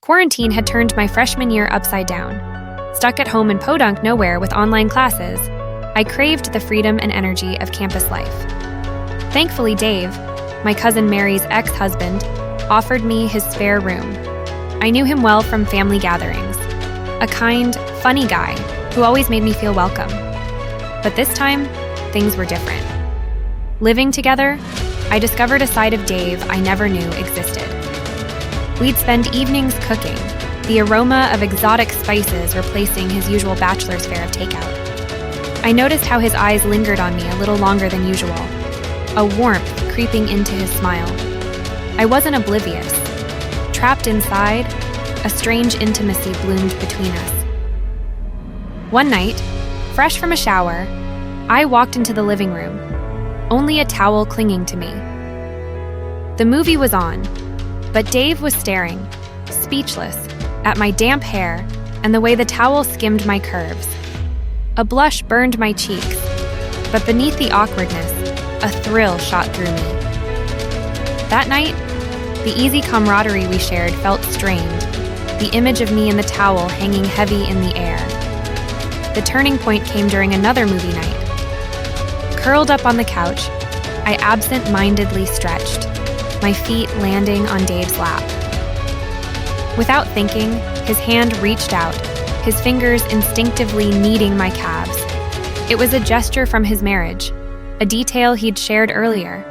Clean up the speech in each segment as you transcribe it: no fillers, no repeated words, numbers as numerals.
Quarantine had turned my freshman year upside down. Stuck at home in podunk nowhere with online classes, I craved the freedom and energy of campus life. Thankfully, Dave, my cousin Mary's ex-husband, offered me his spare room. I knew him well from family gatherings. A kind, funny guy who always made me feel welcome. But this time, things were different. Living together, I discovered a side of Dave I never knew existed. We'd spend evenings cooking, the aroma of exotic spices replacing his usual bachelor's fare of takeout. I noticed how his eyes lingered on me a little longer than usual, a warmth creeping into his smile. I wasn't oblivious. Trapped inside, a strange intimacy bloomed between us. One night, fresh from a shower, I walked into the living room, only a towel clinging to me. The movie was on, but Dave was staring, speechless, at my damp hair and the way the towel skimmed my curves. A blush burned my cheeks, but beneath the awkwardness, a thrill shot through me. That night, the easy camaraderie we shared felt strained, the image of me in the towel hanging heavy in the air. The turning point came during another movie night. Curled up on the couch, I absent-mindedly stretched, my feet landing on Dave's lap. Without thinking, his hand reached out, his fingers instinctively kneading my calves. It was a gesture from his marriage, a detail he'd shared earlier.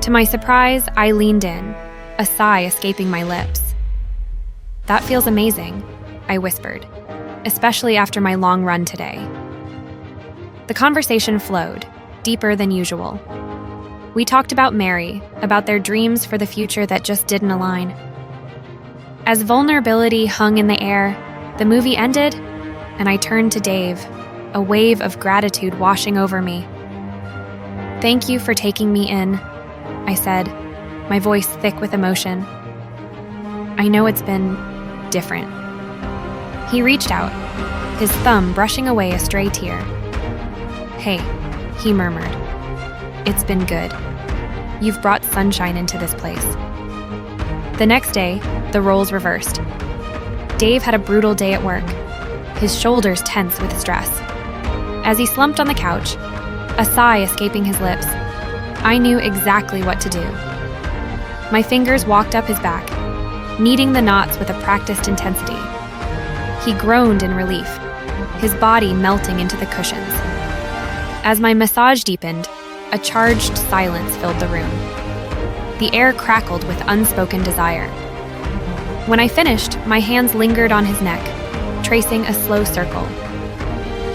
To my surprise, I leaned in, a sigh escaping my lips. "That feels amazing," I whispered, especially after my long run today. The conversation flowed, deeper than usual. We talked about Mary, about their dreams for the future that just didn't align. As vulnerability hung in the air, the movie ended, and I turned to Dave, a wave of gratitude washing over me. "Thank you for taking me in," I said, my voice thick with emotion. "I know it's been different." He reached out, his thumb brushing away a stray tear. "Hey," he murmured. "It's been good. You've brought sunshine into this place." The next day, the roles reversed. Dave had a brutal day at work, his shoulders tense with stress. As he slumped on the couch, a sigh escaping his lips, I knew exactly what to do. My fingers walked up his back, kneading the knots with a practiced intensity. He groaned in relief, his body melting into the cushions. As my massage deepened, a charged silence filled the room. The air crackled with unspoken desire. When I finished, my hands lingered on his neck, tracing a slow circle.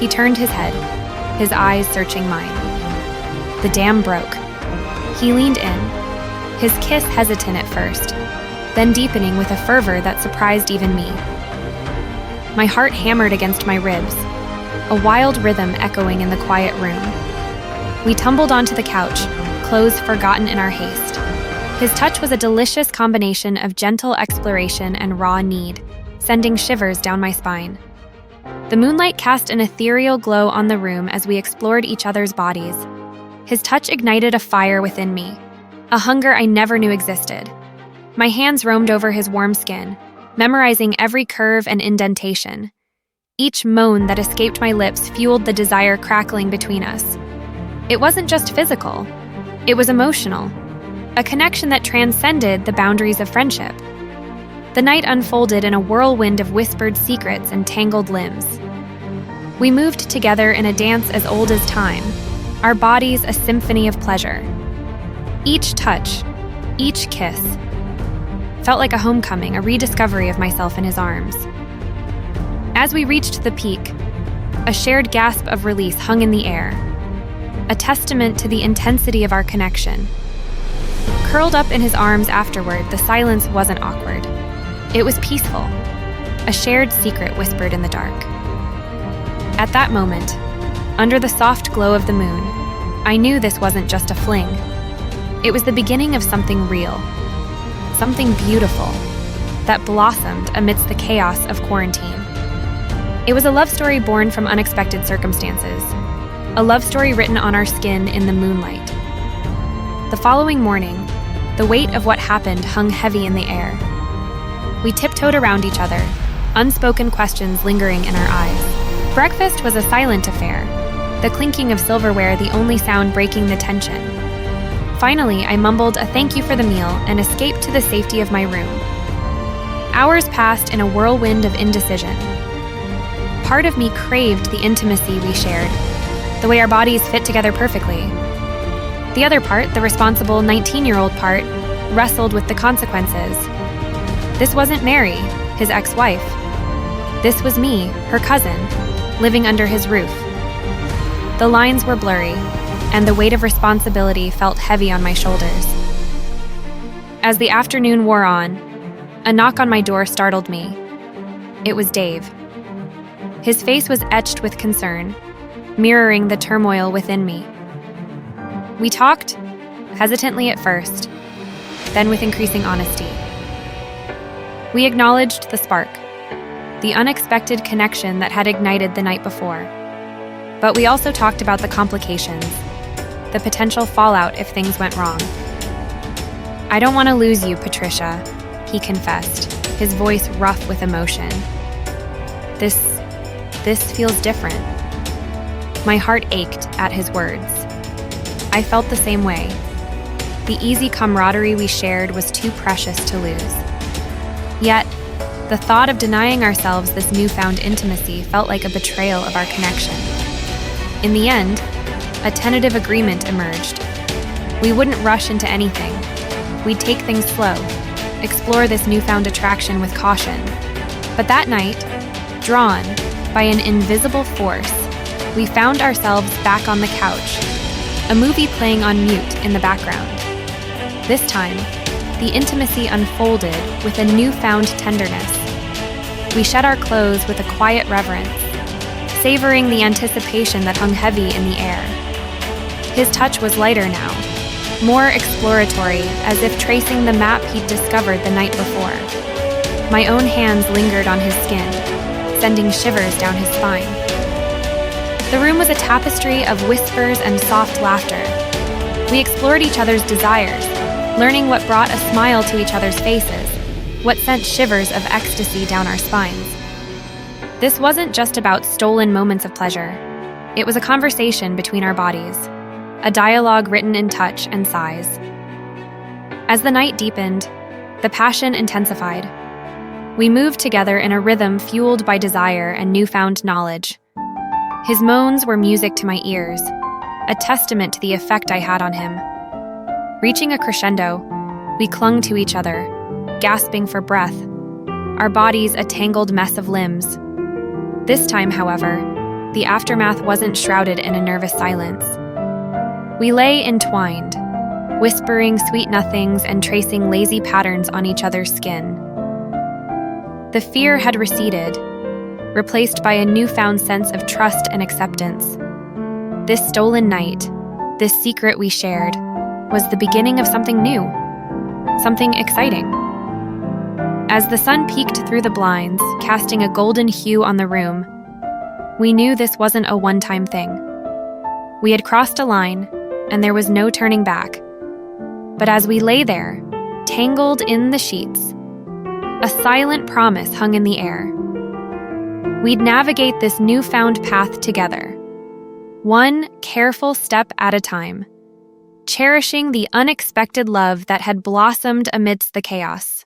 He turned his head, his eyes searching mine. The dam broke. He leaned in, his kiss hesitant at first, then deepening with a fervor that surprised even me. My heart hammered against my ribs, a wild rhythm echoing in the quiet room. We tumbled onto the couch, clothes forgotten in our haste. His touch was a delicious combination of gentle exploration and raw need, sending shivers down my spine. The moonlight cast an ethereal glow on the room as we explored each other's bodies. His touch ignited a fire within me, a hunger I never knew existed. My hands roamed over his warm skin, memorizing every curve and indentation. Each moan that escaped my lips fueled the desire crackling between us. It wasn't just physical, it was emotional, a connection that transcended the boundaries of friendship. The night unfolded in a whirlwind of whispered secrets and tangled limbs. We moved together in a dance as old as time, our bodies a symphony of pleasure. Each touch, each kiss, felt like a homecoming, a rediscovery of myself in his arms. As we reached the peak, a shared gasp of release hung in the air, a testament to the intensity of our connection. Curled up in his arms afterward, the silence wasn't awkward. It was peaceful, a shared secret whispered in the dark. At that moment, under the soft glow of the moon, I knew this wasn't just a fling. It was the beginning of something real, something beautiful, that blossomed amidst the chaos of quarantine. It was a love story born from unexpected circumstances, a love story written on our skin in the moonlight. The following morning, the weight of what happened hung heavy in the air. We tiptoed tiptoed around each other, unspoken questions lingering in our eyes. Breakfast was a silent affair, the clinking of silverware the only sound breaking the tension. Finally, I mumbled a thank you for the meal and escaped to the safety of my room. Hours passed in a whirlwind of indecision. Part of me craved the intimacy we shared, the way our bodies fit together perfectly. The other part, the responsible 19-year-old part, wrestled with the consequences. This wasn't Mary, his ex-wife. This was me, her cousin, living under his roof. The lines were blurry, and the weight of responsibility felt heavy on my shoulders. As the afternoon wore on, a knock on my door startled me. It was Dave. His face was etched with concern, mirroring the turmoil within me. We talked, hesitantly at first, then with increasing honesty. We acknowledged the spark, the unexpected connection that had ignited the night before. But we also talked about the complications, the potential fallout if things went wrong. "I don't want to lose you, Patricia," he confessed, his voice rough with emotion. This feels different." My heart ached at his words. I felt the same way. The easy camaraderie we shared was too precious to lose. Yet, the thought of denying ourselves this newfound intimacy felt like a betrayal of our connection. In the end, a tentative agreement emerged. We wouldn't rush into anything. We'd take things slow, explore this newfound attraction with caution. But that night, drawn by an invisible force, we found ourselves back on the couch, a movie playing on mute in the background. This time, the intimacy unfolded with a newfound tenderness. We shed our clothes with a quiet reverence, savoring the anticipation that hung heavy in the air. His touch was lighter now, more exploratory, as if tracing the map he'd discovered the night before. My own hands lingered on his skin, sending shivers down his spine. The room was a tapestry of whispers and soft laughter. We explored each other's desires, learning what brought a smile to each other's faces, what sent shivers of ecstasy down our spines. This wasn't just about stolen moments of pleasure. It was a conversation between our bodies, a dialogue written in touch and sighs. As the night deepened, the passion intensified. We moved together in a rhythm fueled by desire and newfound knowledge. His moans were music to my ears, a testament to the effect I had on him. Reaching a crescendo, we clung to each other, gasping for breath, our bodies a tangled mess of limbs. This time, however, the aftermath wasn't shrouded in a nervous silence. We lay entwined, whispering sweet nothings and tracing lazy patterns on each other's skin. The fear had receded, replaced by a newfound sense of trust and acceptance. This stolen night, this secret we shared, was the beginning of something new, something exciting. As the sun peeked through the blinds, casting a golden hue on the room, we knew this wasn't a one-time thing. We had crossed a line, and there was no turning back. But as we lay there, tangled in the sheets, a silent promise hung in the air. We'd navigate this newfound path together, one careful step at a time, cherishing the unexpected love that had blossomed amidst the chaos.